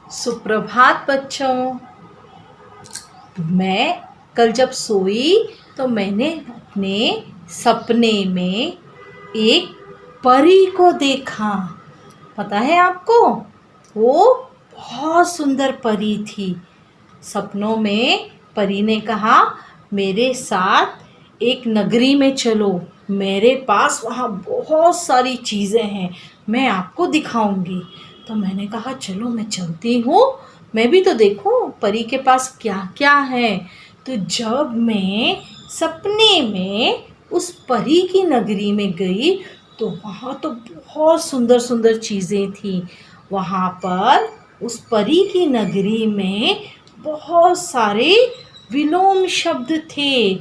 सुप्रभात बच्चों। मैं कल जब सोई तो मैंने अपने सपने में एक परी को देखा। पता है आपको, वो बहुत सुंदर परी थी। सपनों में परी ने कहा, मेरे साथ एक नगरी में चलो, मेरे पास वहाँ बहुत सारी चीज़ें हैं, मैं आपको दिखाऊंगी। तो मैंने कहा चलो मैं चलती हूँ, मैं भी तो देखूँ परी के पास क्या क्या है। तो जब मैं सपने में उस परी की नगरी में गई तो वहाँ तो बहुत सुंदर सुंदर चीज़ें थी। वहाँ पर उस परी की नगरी में बहुत सारे विलोम शब्द थे।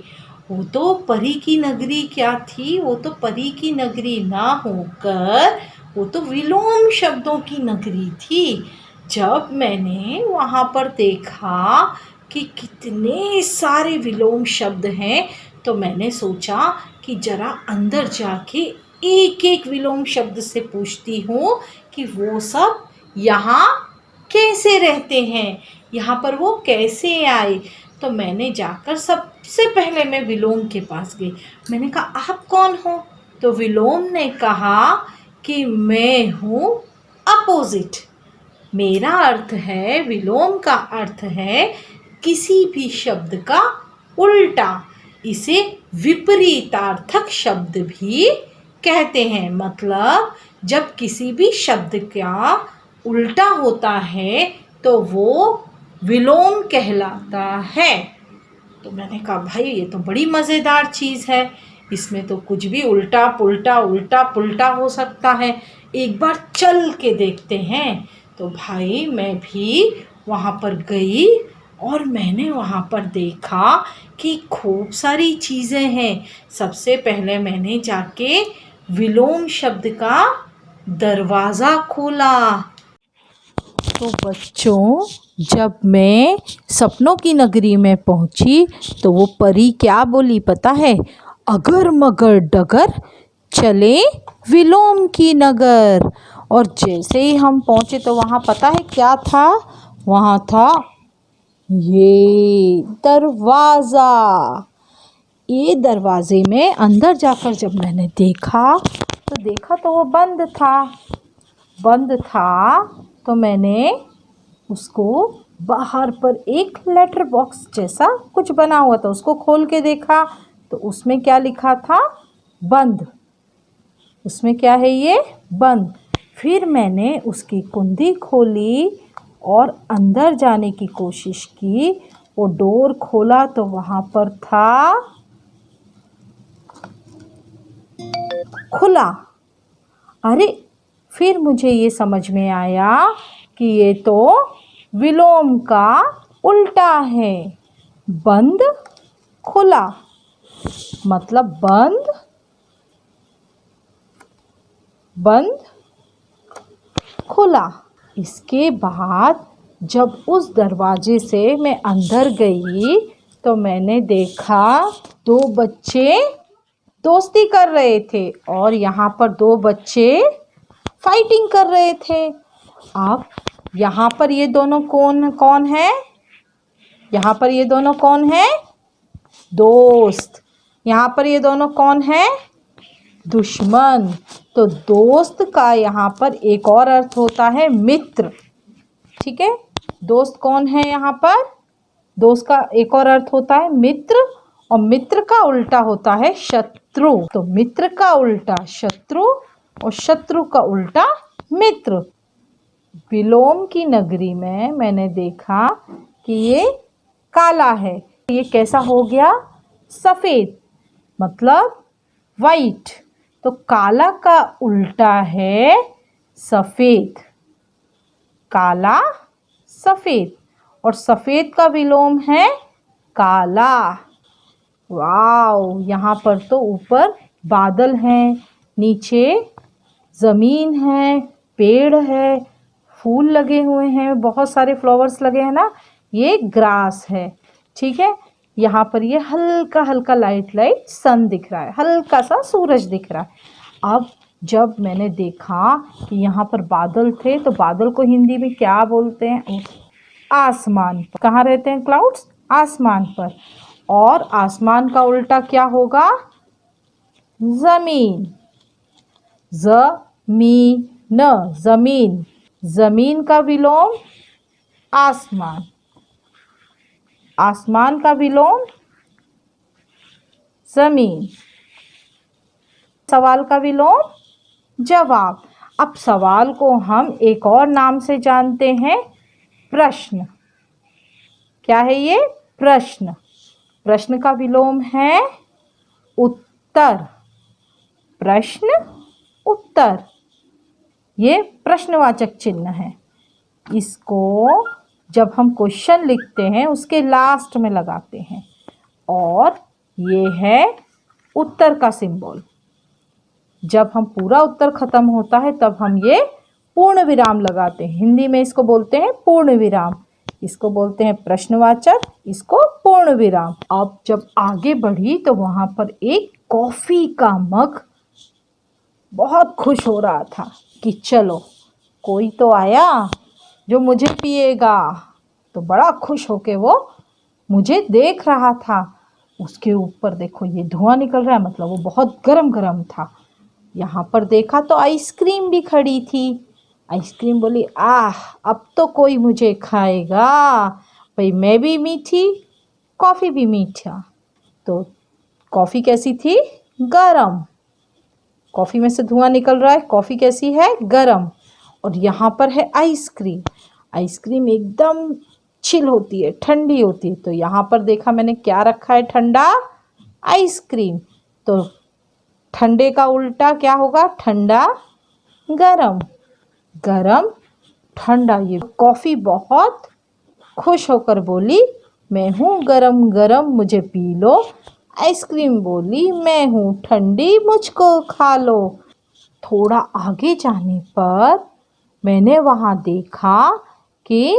वो तो परी की नगरी क्या थी, वो तो परी की नगरी ना होकर वो तो विलोम शब्दों की नगरी थी। जब मैंने वहाँ पर देखा कि कितने सारे विलोम शब्द हैं तो मैंने सोचा कि जरा अंदर जाके एक एक विलोम शब्द से पूछती हूँ कि वो सब यहाँ कैसे रहते हैं, यहाँ पर वो कैसे आए। तो मैंने जाकर सबसे पहले मैं विलोम के पास गई। मैंने कहा आप कौन हो? तो विलोम ने कहा कि मैं हूँ अपोजिट। मेरा अर्थ है, विलोम का अर्थ है किसी भी शब्द का उल्टा। इसे विपरीतार्थक शब्द भी कहते हैं। मतलब जब किसी भी शब्द का उल्टा होता है तो वो विलोम कहलाता है। तो मैंने कहा भाई ये तो बड़ी मज़ेदार चीज़ है, इसमें तो कुछ भी उल्टा पुल्टा उल्टा पुल्टा हो सकता है, एक बार चल के देखते हैं। तो भाई मैं भी वहाँ पर गई और मैंने वहाँ पर देखा कि खूब सारी चीज़ें हैं। सबसे पहले मैंने जाके विलोम शब्द का दरवाज़ा खोला। तो बच्चों, जब मैं सपनों की नगरी में पहुंची तो वो परी क्या बोली पता है? अगर मगर डगर चले विलोम की नगर। और जैसे ही हम पहुंचे तो वहाँ पता है क्या था? वहाँ था ये दरवाज़ा। ये दरवाजे में अंदर जाकर जब मैंने देखा तो वो बंद था। तो मैंने उसको बाहर पर एक लेटर बॉक्स जैसा कुछ बना हुआ था, उसको खोल के देखा तो उसमें क्या लिखा था? बंद। उसमें क्या है? ये बंद। फिर मैंने उसकी कुंडी खोली और अंदर जाने की कोशिश की। वो डोर खोला तो वहाँ पर था खुला। अरे, फिर मुझे ये समझ में आया कि ये तो विलोम का उल्टा है। बंद खुला मतलब बंद खुला। इसके बाद जब उस दरवाजे से मैं अंदर गई तो मैंने देखा दो बच्चे दोस्ती कर रहे थे और यहाँ पर दो बच्चे फाइटिंग कर रहे थे। अब यहाँ पर ये दोनों कौन कौन है? यहाँ पर ये दोनों कौन है? दोस्त। यहाँ पर ये दोनों कौन है? दुश्मन। तो दोस्त का यहाँ पर एक और अर्थ होता है मित्र। ठीक है, दोस्त कौन है यहाँ पर? दोस्त का एक और अर्थ होता है मित्र और मित्र का उल्टा होता है शत्रु। तो मित्र का उल्टा शत्रु और शत्रु का उल्टा मित्र। विलोम की नगरी में मैंने देखा कि ये काला है। ये कैसा हो गया? सफ़ेद मतलब वाइट। तो काला का उल्टा है सफ़ेद। काला सफ़ेद और सफ़ेद का विलोम है काला। वाव! यहाँ पर तो ऊपर बादल हैं, नीचे ज़मीन है, पेड़ है, फूल लगे हुए हैं, बहुत सारे फ्लावर्स लगे हैं ना, ये ग्रास है। ठीक है, यहाँ पर ये हल्का हल्का लाइट सन दिख रहा है, हल्का सा सूरज दिख रहा है। अब जब मैंने देखा कि यहाँ पर बादल थे, तो बादल को हिंदी में क्या बोलते हैं? आसमान पर। कहाँ रहते हैं क्लाउड्स? आसमान पर। और आसमान का उल्टा क्या होगा? जमीन। जमीन, जमीन। जमीन का विलोम आसमान। आसमान का विलोम जमीन। सवाल का विलोम जवाब। अब सवाल को हम एक और नाम से जानते हैं, प्रश्न। क्या है ये? प्रश्न। प्रश्न का विलोम है उत्तर। प्रश्न, उत्तर। ये प्रश्नवाचक चिन्ह है। इसको जब हम क्वेश्चन लिखते हैं उसके लास्ट में लगाते हैं। और ये है उत्तर का सिंबल। जब हम पूरा उत्तर खत्म होता है तब हम ये पूर्ण विराम लगाते हैं। हिंदी में इसको बोलते हैं पूर्ण विराम। इसको बोलते हैं प्रश्नवाचक, इसको पूर्ण विराम। अब जब आगे बढ़ी तो वहां पर एक कॉफी का मग बहुत खुश हो रहा था कि चलो कोई तो आया जो मुझे पिएगा। तो बड़ा खुश होके वो मुझे देख रहा था। उसके ऊपर देखो ये धुआं निकल रहा है, मतलब वो बहुत गरम गरम था। यहाँ पर देखा तो आइसक्रीम भी खड़ी थी। आइसक्रीम बोली, आह अब तो कोई मुझे खाएगा। भाई मैं भी मीठी, कॉफ़ी भी मीठा। तो कॉफ़ी कैसी थी? गरम। कॉफ़ी में से धुआं निकल रहा है, कॉफ़ी कैसी है? गरम। और यहाँ पर है आइसक्रीम। आइसक्रीम एकदम चिल होती है, ठंडी होती है। तो यहाँ पर देखा मैंने क्या रखा है? ठंडा आइसक्रीम। तो ठंडे का उल्टा क्या होगा? ठंडा, गरम। गरम, ठंडा। ये कॉफ़ी बहुत खुश होकर बोली, मैं हूँ गरम गरम मुझे पी लो। आइसक्रीम बोली, मैं हूँ ठंडी मुझको खा लो। थोड़ा आगे जाने पर मैंने वहाँ देखा कि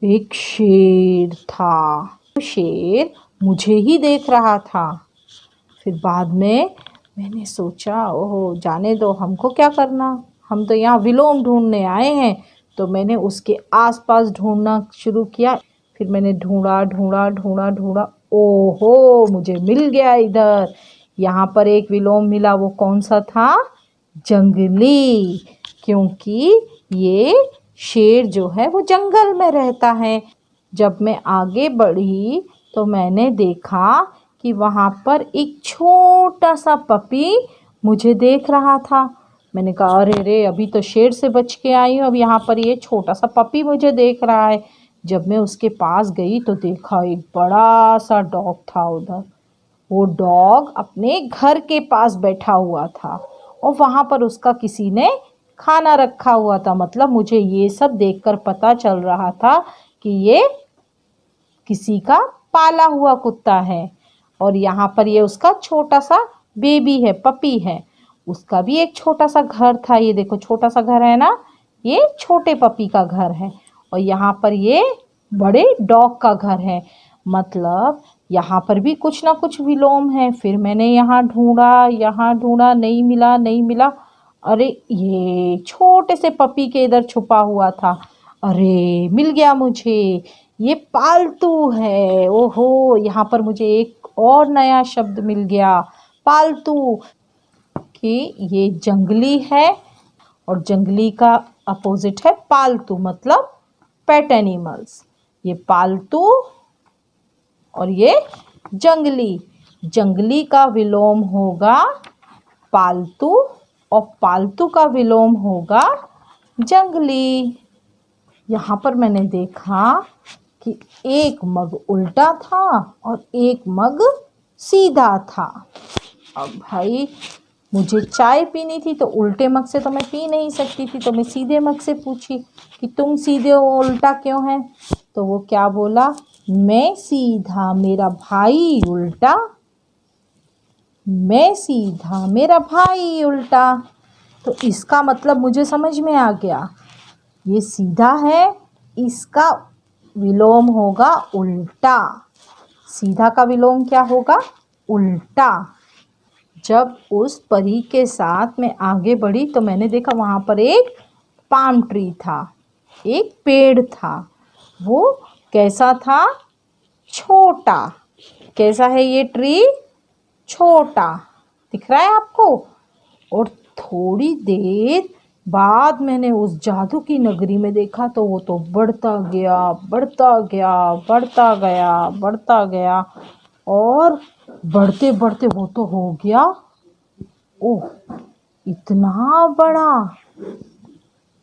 एक शेर था। शेर मुझे ही देख रहा था। फिर बाद में मैंने सोचा, ओह जाने दो, हमको क्या करना, हम तो यहाँ विलोम ढूंढने आए हैं। तो मैंने उसके आसपास ढूंढना शुरू किया। फिर मैंने ढूंढा ढूंढा ढूंढा ढूंढा, ओहो मुझे मिल गया। इधर यहाँ पर एक विलोम मिला। वो कौन सा था? जंगली। क्योंकि ये शेर जो है वो जंगल में रहता है। जब मैं आगे बढ़ी तो मैंने देखा कि वहाँ पर एक छोटा सा पपी मुझे देख रहा था। मैंने कहा अरे रे, अभी तो शेर से बच के आई हूँ, अब यहाँ पर ये छोटा सा पपी मुझे देख रहा है। जब मैं उसके पास गई तो देखा एक बड़ा सा डॉग था उधर। वो डॉग अपने घर के पास बैठा हुआ था और वहाँ पर उसका किसी ने खाना रखा हुआ था। मतलब मुझे ये सब देखकर पता चल रहा था कि ये किसी का पाला हुआ कुत्ता है। और यहाँ पर ये उसका छोटा सा बेबी है, पपी है। उसका भी एक छोटा सा घर था। ये देखो छोटा सा घर है ना, ये छोटे पपी का घर है। और यहाँ पर ये बड़े डॉग का घर है। मतलब यहाँ पर भी कुछ ना कुछ विलोम है। फिर मैंने यहाँ ढूंढा, नहीं मिला, नहीं मिला। अरे ये छोटे से पपी के इधर छुपा हुआ था। अरे मिल गया मुझे, ये पालतू है। ओहो, यहाँ पर मुझे एक और नया शब्द मिल गया, पालतू। कि ये जंगली है और जंगली का अपोजिट है पालतू, मतलब पेट एनिमल्स। ये पालतू और ये जंगली। जंगली का विलोम होगा पालतू और पालतू का विलोम होगा जंगली। यहाँ पर मैंने देखा कि एक मग उल्टा था और एक मग सीधा था। अब भाई मुझे चाय पीनी थी तो उल्टे मग से तो मैं पी नहीं सकती थी। तो मैं सीधे मग से पूछी कि तुम सीधे हो, उल्टा क्यों है? तो वो क्या बोला? मैं सीधा, मेरा भाई उल्टा। मैं सीधा, मेरा भाई उल्टा। तो इसका मतलब मुझे समझ में आ गया। ये सीधा है, इसका विलोम होगा उल्टा। सीधा का विलोम क्या होगा? उल्टा। जब उस परी के साथ मैं आगे बढ़ी तो मैंने देखा वहाँ पर एक पाम ट्री था, एक पेड़ था। वो कैसा था? छोटा। कैसा है ये ट्री? छोटा। दिख रहा है आपको? और थोड़ी देर बाद मैंने उस जादू की नगरी में देखा तो वो तो बढ़ता गया, बढ़ता गया, बढ़ता गया, बढ़ता गया, और बढ़ते बढ़ते वो तो हो गया, ओह, इतना बड़ा।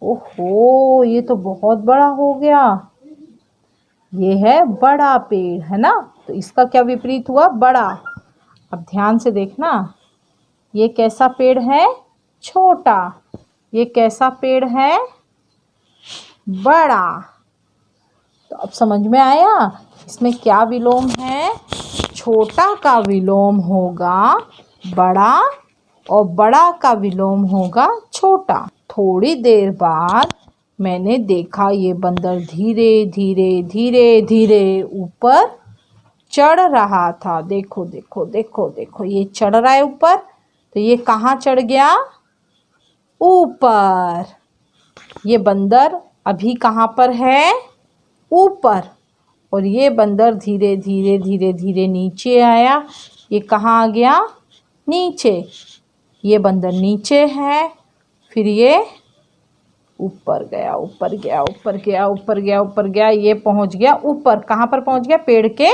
ओहो, ये तो बहुत बड़ा हो गया। ये है बड़ा पेड़, है ना? तो इसका क्या विपरीत हुआ? बड़ा। अब ध्यान से देखना, ये कैसा पेड़ है? छोटा। ये कैसा पेड़ है? बड़ा। तो अब समझ में आया इसमें क्या विलोम है? छोटा का विलोम होगा बड़ा और बड़ा का विलोम होगा छोटा। थोड़ी देर बाद मैंने देखा ये बंदर धीरे धीरे धीरे धीरे ऊपर चढ़ रहा था। देखो देखो देखो देखो, ये चढ़ रहा है ऊपर। तो ये कहाँ चढ़ गया? ऊपर। ये बंदर अभी कहाँ पर है? ऊपर। और ये बंदर धीरे धीरे धीरे धीरे नीचे आया। ये कहाँ आ गया? नीचे। ये बंदर नीचे है, फिर ये ऊपर गया, ऊपर गया, ऊपर गया, ऊपर गया, ऊपर गया, ये पहुंच गया ऊपर। कहाँ पर पहुंच गया? पेड़ के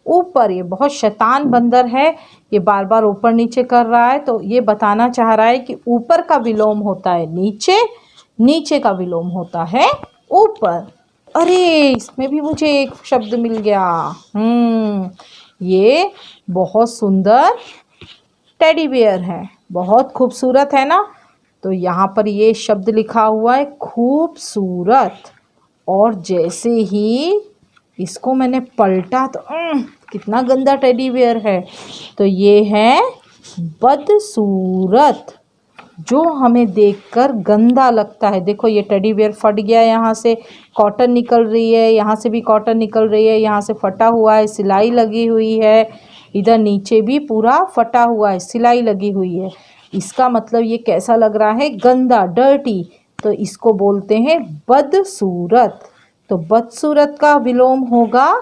ऊपर। ये बहुत शैतान बंदर है, ये बार बार ऊपर नीचे कर रहा है। तो ये बताना चाह रहा है कि ऊपर का विलोम होता है नीचे, नीचे का विलोम होता है ऊपर। अरे, इसमें भी मुझे एक शब्द मिल गया। ये बहुत सुंदर टेडी बियर है, बहुत खूबसूरत है ना? तो यहाँ पर ये शब्द लिखा हुआ है खूबसूरत। और जैसे ही इसको मैंने पलटा तो कितना गंदा टेडी बियर है। तो ये है बदसूरत, जो हमें देखकर गंदा लगता है। देखो ये टेडी बियर फट गया, यहाँ से कॉटन निकल रही है, यहाँ से भी कॉटन निकल रही है, यहाँ से फटा हुआ है, सिलाई लगी हुई है, इधर नीचे भी पूरा फटा हुआ है, सिलाई लगी हुई है। इसका मतलब ये कैसा लग रहा है? गंदा, डर्टी। तो इसको बोलते हैं बदसूरत। तो बदसूरत का विलोम होगा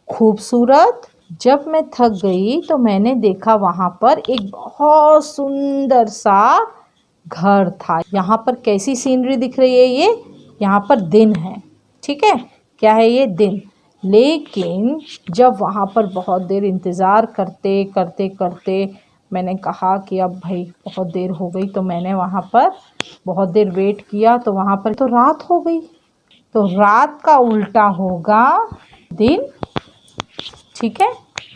खूबसूरत। जब मैं थक गई तो मैंने देखा वहाँ पर एक बहुत सुंदर सा घर था। यहाँ पर कैसी सीनरी दिख रही है? ये यहाँ पर दिन है, ठीक है? क्या है ये? दिन। लेकिन जब वहाँ पर बहुत देर इंतज़ार करते करते करते मैंने कहा कि अब भाई बहुत देर हो गई, तो मैंने वहाँ पर बहुत देर वेट किया, तो वहाँ पर तो रात हो गई। तो रात का उल्टा होगा दिन, ठीक है?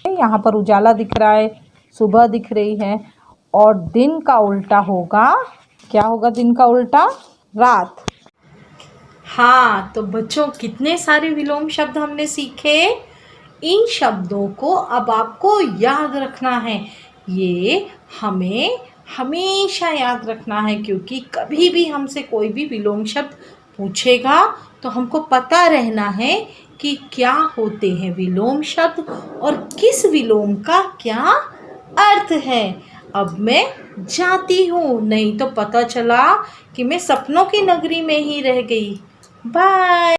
यहाँ पर उजाला दिख रहा है, सुबह दिख रही है, और दिन का उल्टा होगा, क्या होगा दिन का उल्टा? रात। हाँ, तो बच्चों कितने सारे विलोम शब्द हमने सीखे। इन शब्दों को अब आपको याद रखना है। ये हमें हमेशा याद रखना है, क्योंकि कभी भी हमसे कोई भी विलोम शब्द पूछेगा तो हमको पता रहना है कि क्या होते हैं विलोम शब्द और किस विलोम का क्या अर्थ है। अब मैं जाती हूँ, नहीं तो पता चला कि मैं सपनों की नगरी में ही रह गई। बाय।